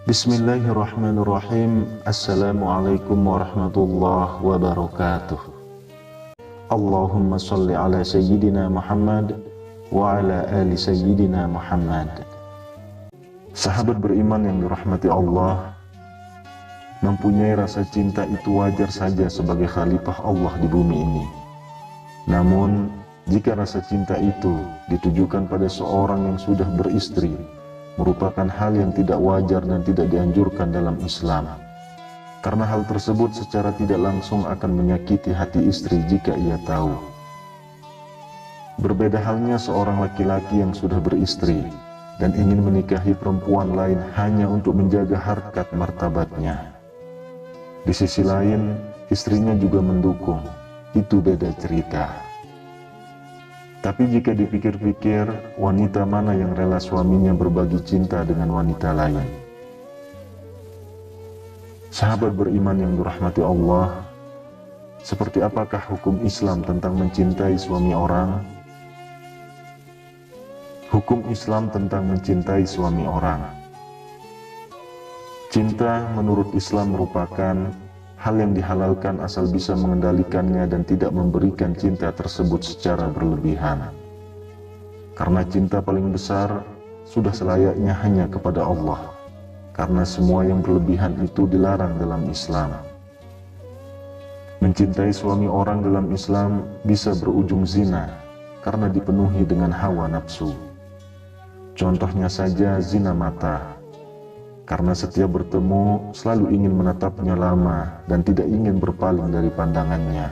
Bismillahirrahmanirrahim. Assalamualaikum warahmatullahi wabarakatuh. Allahumma salli ala Sayyidina Muhammad wa ala ali Sayyidina Muhammad. Sahabat beriman yang dirahmati Allah, mempunyai rasa cinta itu wajar saja sebagai khalifah Allah di bumi ini. Namun, jika rasa cinta itu ditujukan pada seorang yang sudah beristri, merupakan hal yang tidak wajar dan tidak dianjurkan dalam Islam. Karena hal tersebut secara tidak langsung akan menyakiti hati istri jika ia tahu. Berbeda halnya seorang laki-laki yang sudah beristri dan ingin menikahi perempuan lain hanya untuk menjaga harkat martabatnya. Di sisi lain, istrinya juga mendukung. Itu beda cerita. Tapi jika dipikir-pikir, wanita mana yang rela suaminya berbagi cinta dengan wanita lain? Sahabat beriman yang dirahmati Allah, seperti apakah hukum Islam tentang mencintai suami orang? Hukum Islam tentang mencintai suami orang. Cinta menurut Islam merupakan hal yang dihalalkan asal bisa mengendalikannya dan tidak memberikan cinta tersebut secara berlebihan. Karena cinta paling besar sudah selayaknya hanya kepada Allah, karena semua yang berlebihan itu dilarang dalam Islam. Mencintai suami orang dalam Islam bisa berujung zina karena dipenuhi dengan hawa nafsu. Contohnya saja zina mata. Karena setiap bertemu selalu ingin menatapnya lama dan tidak ingin berpaling dari pandangannya.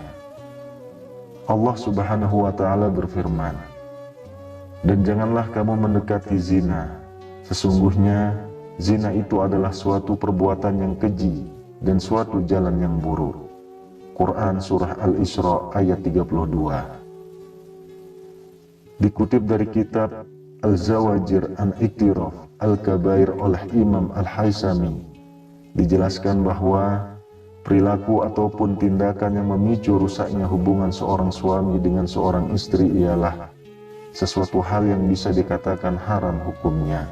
Allah Subhanahu wa Ta'ala berfirman, "Dan janganlah kamu mendekati zina. Sesungguhnya zina itu adalah suatu perbuatan yang keji dan suatu jalan yang buruk." Quran Surah Al-Isra ayat 32. Dikutip dari kitab Al-Zawajir an Iktiraf Al-Kabair oleh Imam Al-Haisami, dijelaskan bahwa perilaku ataupun tindakan yang memicu rusaknya hubungan seorang suami dengan seorang istri ialah sesuatu hal yang bisa dikatakan haram hukumnya.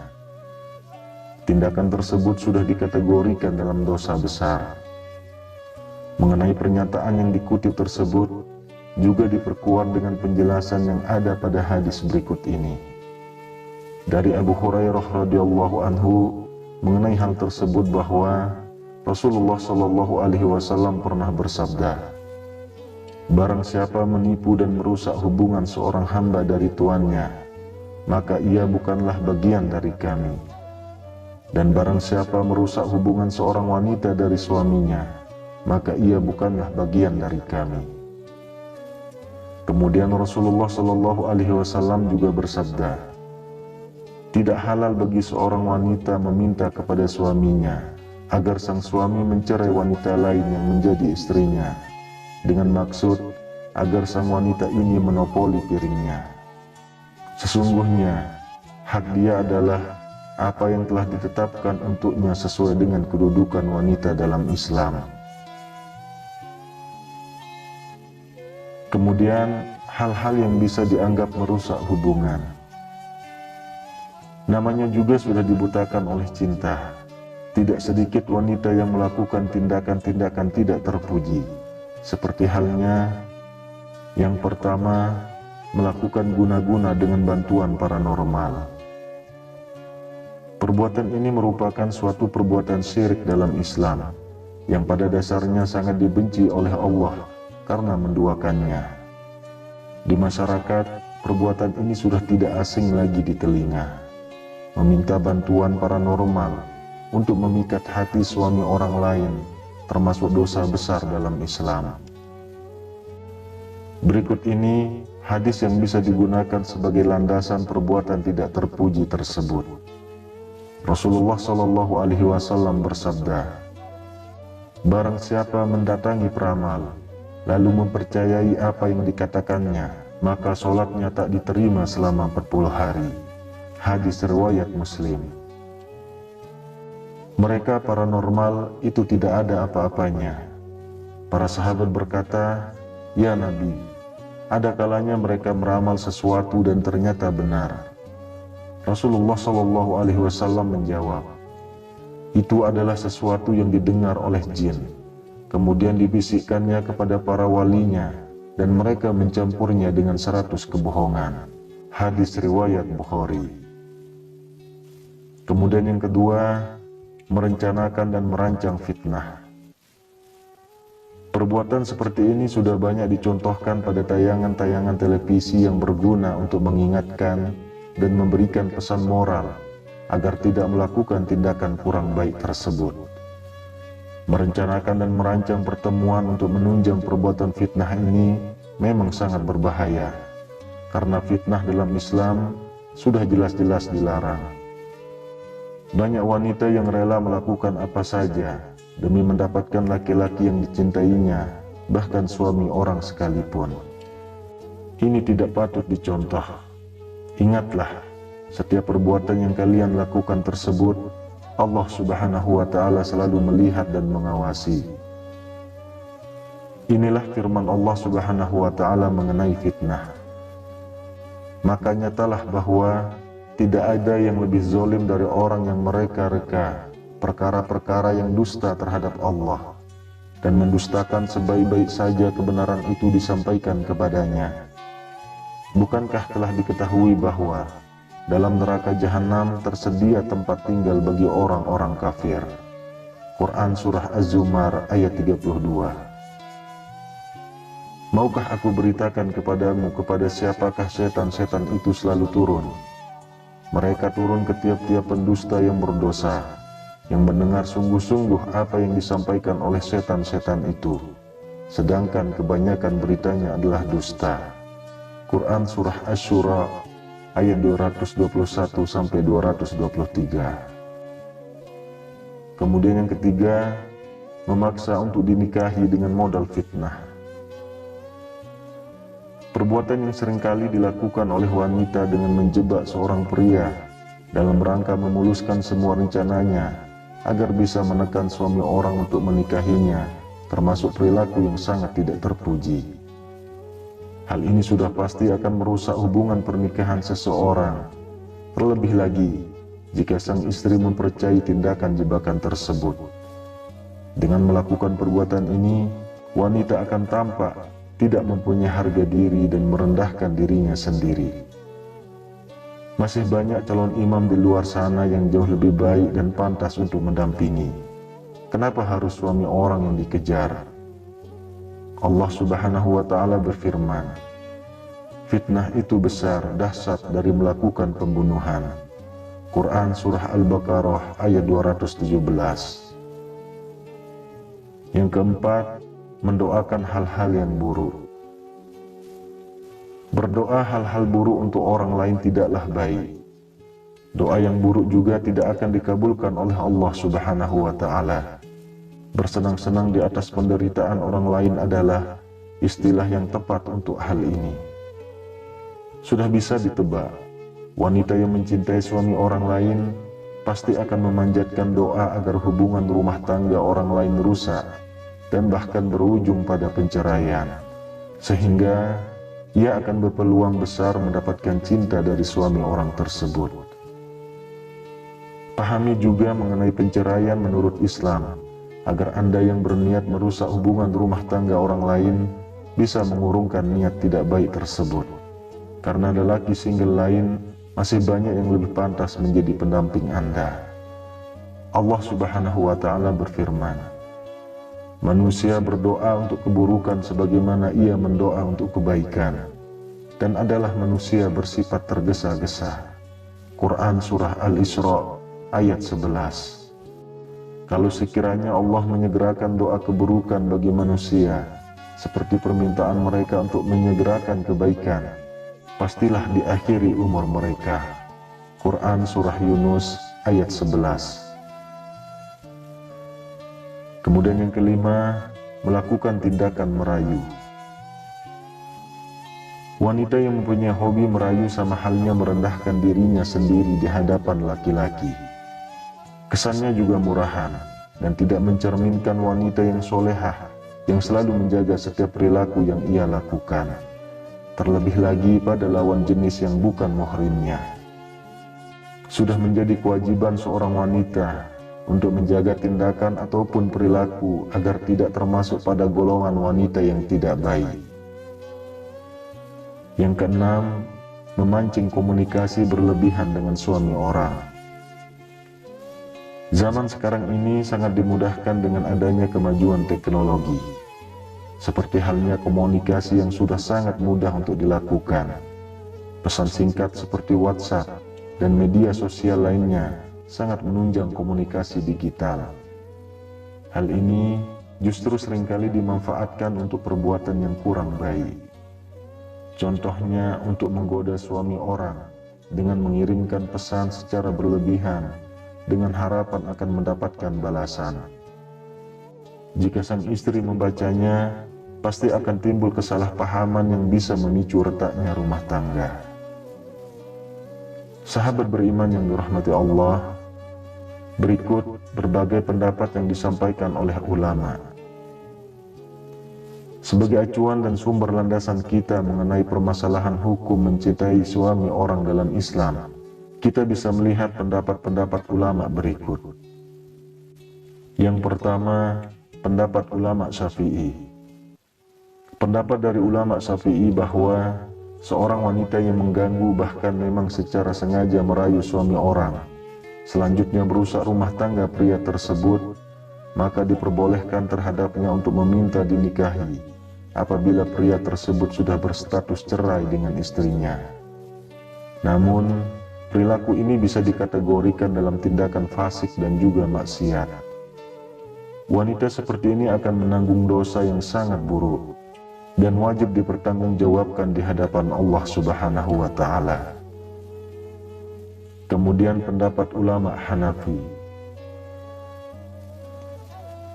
Tindakan tersebut sudah dikategorikan dalam dosa besar. Mengenai pernyataan yang dikutip tersebut juga diperkuat dengan penjelasan yang ada pada hadis berikut ini. Dari Abu Hurairah radhiyallahu anhu mengenai hal tersebut bahwa Rasulullah shallallahu alaihi wasallam pernah bersabda, "Barang siapa menipu dan merusak hubungan seorang hamba dari tuannya, maka ia bukanlah bagian dari kami. Dan barang siapa merusak hubungan seorang wanita dari suaminya, maka ia bukanlah bagian dari kami." Kemudian Rasulullah shallallahu alaihi wasallam juga bersabda, "Tidak halal bagi seorang wanita meminta kepada suaminya agar sang suami mencerai wanita lain yang menjadi istrinya, dengan maksud agar sang wanita ini monopoli piringnya. Sesungguhnya hak dia adalah apa yang telah ditetapkan untuknya sesuai dengan kedudukan wanita dalam Islam." Kemudian hal-hal yang bisa dianggap merusak hubungan. Namanya juga sudah dibutakan oleh cinta. Tidak sedikit wanita yang melakukan tindakan-tindakan tidak terpuji. Seperti halnya yang pertama, melakukan guna-guna dengan bantuan paranormal. Perbuatan ini merupakan suatu perbuatan syirik dalam Islam, yang pada dasarnya sangat dibenci oleh Allah karena menduakannya. Di masyarakat, perbuatan ini sudah tidak asing lagi di telinga. Meminta bantuan paranormal untuk memikat hati suami orang lain termasuk dosa besar dalam Islam. Berikut ini hadis yang bisa digunakan sebagai landasan perbuatan tidak terpuji tersebut. Rasulullah Shallallahu alaihi wasallam bersabda, "Barang siapa mendatangi peramal lalu mempercayai apa yang dikatakannya, maka sholatnya tak diterima selama 40 hari. Hadis riwayat Muslim. Mereka paranormal itu tidak ada apa-apanya. Para sahabat berkata, "Ya Nabi, ada kalanya mereka meramal sesuatu dan ternyata benar." Rasulullah SAW menjawab, Itu adalah sesuatu yang didengar oleh jin, kemudian dibisikkannya kepada para walinya, dan mereka mencampurnya dengan 100 kebohongan. Hadis riwayat Bukhari. Kemudian yang kedua, merencanakan dan merancang fitnah. Perbuatan seperti ini sudah banyak dicontohkan pada tayangan-tayangan televisi yang berguna untuk mengingatkan dan memberikan pesan moral agar tidak melakukan tindakan kurang baik tersebut. Merencanakan dan merancang pertemuan untuk menunjang perbuatan fitnah ini memang sangat berbahaya, karena fitnah dalam Islam sudah jelas-jelas dilarang. Banyak wanita yang rela melakukan apa saja demi mendapatkan laki-laki yang dicintainya, bahkan suami orang sekalipun. Ini tidak patut dicontoh. Ingatlah, setiap perbuatan yang kalian lakukan tersebut, Allah Subhanahu wa Ta'ala selalu melihat dan mengawasi. Inilah firman Allah Subhanahu wa Ta'ala mengenai fitnah. Maka nyatalah bahwa tidak ada yang lebih zalim dari orang yang mereka-reka perkara-perkara yang dusta terhadap Allah dan mendustakan sebaik-baik saja kebenaran itu disampaikan kepadanya. Bukankah telah diketahui bahwa dalam neraka jahanam tersedia tempat tinggal bagi orang-orang kafir? Quran Surah Az-Zumar ayat 32. Maukah aku beritakan kepadamu kepada siapakah setan-setan itu selalu turun? Mereka turun ke tiap-tiap pendusta yang berdosa, yang mendengar sungguh-sungguh apa yang disampaikan oleh setan-setan itu, sedangkan kebanyakan beritanya adalah dusta. Quran Surah Asy-Syura ayat 221-223. Kemudian yang ketiga, memaksa untuk dinikahi dengan modal fitnah. Perbuatan yang seringkali dilakukan oleh wanita dengan menjebak seorang pria dalam rangka memuluskan semua rencananya agar bisa menekan suami orang untuk menikahinya, termasuk perilaku yang sangat tidak terpuji. Hal ini sudah pasti akan merusak hubungan pernikahan seseorang, terlebih lagi jika sang istri mempercayai tindakan jebakan tersebut. Dengan melakukan perbuatan ini, wanita akan tampak tidak mempunyai harga diri dan merendahkan dirinya sendiri. Masih banyak calon imam di luar sana yang jauh lebih baik dan pantas untuk mendampingi. Kenapa harus suami orang yang dikejar? Allah Subhanahu wa Ta'ala berfirman, fitnah itu besar, dahsyat dari melakukan pembunuhan. Quran Surah Al-Baqarah ayat 217. Yang keempat, mendoakan hal-hal yang buruk. Berdoa hal-hal buruk untuk orang lain tidaklah baik. Doa yang buruk juga tidak akan dikabulkan oleh Allah Subhanahu wa Ta'ala. Bersenang-senang di atas penderitaan orang lain adalah istilah yang tepat untuk hal ini. Sudah bisa ditebak, wanita yang mencintai suami orang lain pasti akan memanjatkan doa agar hubungan rumah tangga orang lain rusak dan bahkan berujung pada penceraian, sehingga ia akan berpeluang besar mendapatkan cinta dari suami orang tersebut. Pahami juga mengenai penceraian menurut Islam, agar Anda yang berniat merusak hubungan rumah tangga orang lain bisa mengurungkan niat tidak baik tersebut. Karena lelaki single lain masih banyak yang lebih pantas menjadi pendamping Anda. Allah Subhanahu wa Ta'ala berfirman, manusia berdoa untuk keburukan sebagaimana ia mendoa untuk kebaikan, dan adalah manusia bersifat tergesa-gesa. Quran Surah Al-Isra ayat 11. Kalau sekiranya Allah menyegerakan doa keburukan bagi manusia seperti permintaan mereka untuk menyegerakan kebaikan, pastilah diakhiri umur mereka. Quran Surah Yunus ayat 11. Kemudian yang kelima, melakukan tindakan merayu. Wanita yang mempunyai hobi merayu sama halnya merendahkan dirinya sendiri di hadapan laki-laki. Kesannya juga murahan dan tidak mencerminkan wanita yang solehah yang selalu menjaga setiap perilaku yang ia lakukan, terlebih lagi pada lawan jenis yang bukan muhrimnya. Sudah menjadi kewajiban seorang wanita untuk menjaga tindakan ataupun perilaku agar tidak termasuk pada golongan wanita yang tidak baik. Yang keenam, memancing komunikasi berlebihan dengan suami orang. Zaman sekarang ini sangat dimudahkan dengan adanya kemajuan teknologi. Seperti halnya komunikasi yang sudah sangat mudah untuk dilakukan. Pesan singkat seperti WhatsApp dan media sosial lainnya sangat menunjang komunikasi digital. Hal ini justru seringkali dimanfaatkan untuk perbuatan yang kurang baik. Contohnya untuk menggoda suami orang dengan mengirimkan pesan secara berlebihan dengan harapan akan mendapatkan balasan. Jika sang istri membacanya, pasti akan timbul kesalahpahaman yang bisa memicu retaknya rumah tangga. Sahabat beriman yang dirahmati Allah, berikut berbagai pendapat yang disampaikan oleh ulama. Sebagai acuan dan sumber landasan kita mengenai permasalahan hukum mencintai suami orang dalam Islam, kita bisa melihat pendapat-pendapat ulama berikut. Yang pertama, pendapat ulama Syafi'i. Pendapat dari ulama Syafi'i bahwa seorang wanita yang mengganggu bahkan memang secara sengaja merayu suami orang, selanjutnya merusak rumah tangga pria tersebut, maka diperbolehkan terhadapnya untuk meminta dinikahi apabila pria tersebut sudah berstatus cerai dengan istrinya. Namun, perilaku ini bisa dikategorikan dalam tindakan fasik dan juga maksiat. Wanita seperti ini akan menanggung dosa yang sangat buruk dan wajib dipertanggungjawabkan di hadapan Allah Subhanahu wa Ta'ala. Kemudian pendapat ulama Hanafi.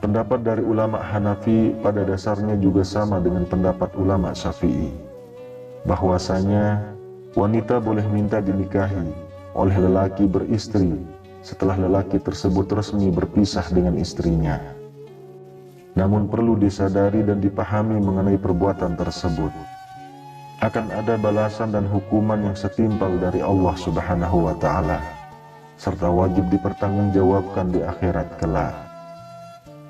Pendapat dari ulama Hanafi pada dasarnya juga sama dengan pendapat ulama Syafi'i, bahwasanya wanita boleh minta dinikahi oleh lelaki beristri setelah lelaki tersebut resmi berpisah dengan istrinya. Namun perlu disadari dan dipahami mengenai perbuatan tersebut. Akan ada balasan dan hukuman yang setimpal dari Allah Subhanahu wa Ta'ala, serta wajib dipertanggungjawabkan di akhirat kelak.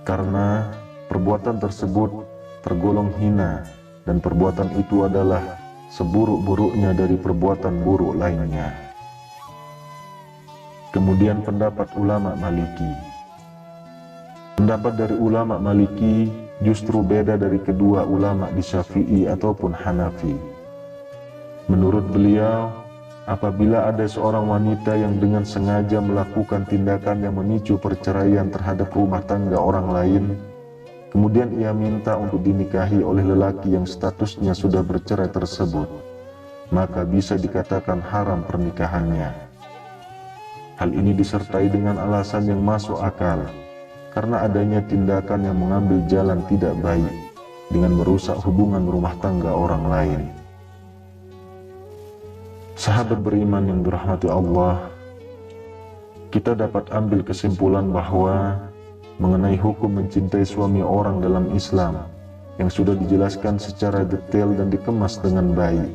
Karena perbuatan tersebut tergolong hina dan perbuatan itu adalah seburuk-buruknya dari perbuatan buruk lainnya. Kemudian pendapat ulama Maliki. Pendapat dari ulama Maliki justru beda dari kedua ulama di Syafi'i ataupun Hanafi. Menurut beliau, apabila ada seorang wanita yang dengan sengaja melakukan tindakan yang memicu perceraian terhadap rumah tangga orang lain, kemudian ia minta untuk dinikahi oleh lelaki yang statusnya sudah bercerai tersebut, maka bisa dikatakan haram pernikahannya. Hal ini disertai dengan alasan yang masuk akal, karena adanya tindakan yang mengambil jalan tidak baik dengan merusak hubungan rumah tangga orang lain. Sahabat beriman yang dirahmati Allah, kita dapat ambil kesimpulan bahwa mengenai hukum mencintai suami orang dalam Islam yang sudah dijelaskan secara detail dan dikemas dengan baik,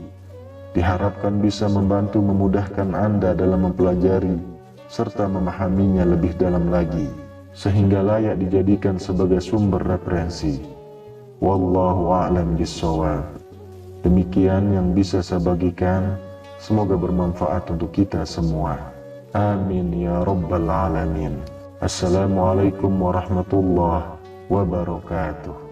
diharapkan bisa membantu memudahkan Anda dalam mempelajari serta memahaminya lebih dalam lagi, sehingga layak dijadikan sebagai sumber referensi. Wallahu a'lam bishawab. Demikian yang bisa saya bagikan. Semoga bermanfaat untuk kita semua. Amin ya rabbal alamin. Assalamualaikum warahmatullahi wabarakatuh.